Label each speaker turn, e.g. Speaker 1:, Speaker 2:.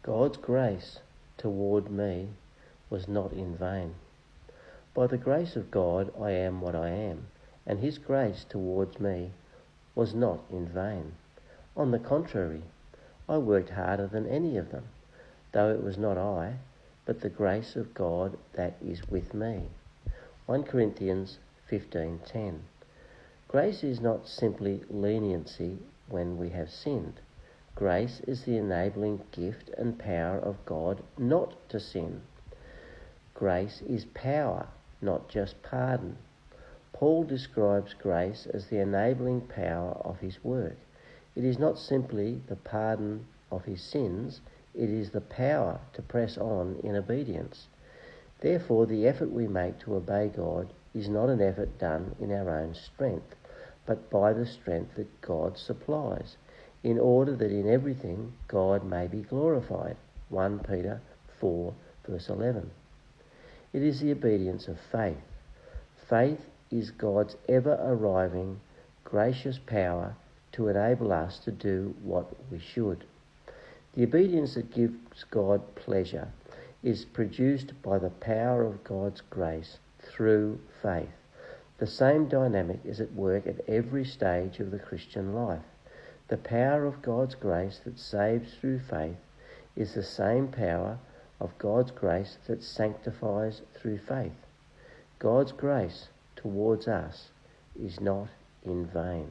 Speaker 1: God's grace toward me was not in vain. By the grace of God I am what I am, and his grace towards me was not in vain. On the contrary, I worked harder than any of them, though it was not I, but the grace of God that is with me. 1 Corinthians 15:10. Grace is not simply leniency when we have sinned. Grace is the enabling gift and power of God not to sin. Grace is power, not just pardon. Paul describes grace as the enabling power of his work. It is not simply the pardon of his sins, it is the power to press on in obedience. Therefore, the effort we make to obey God is not an effort done in our own strength, but by the strength that God supplies, in order that in everything God may be glorified. 1 Peter 4 verse 11. It is the obedience of faith. Faith is God's ever-arriving, gracious power to enable us to do what we should. The obedience that gives God pleasure is produced by the power of God's grace through faith. The same dynamic is at work at every stage of the Christian life. The power of God's grace that saves through faith is the same power of God's grace that sanctifies through faith. God's grace towards us is not in vain.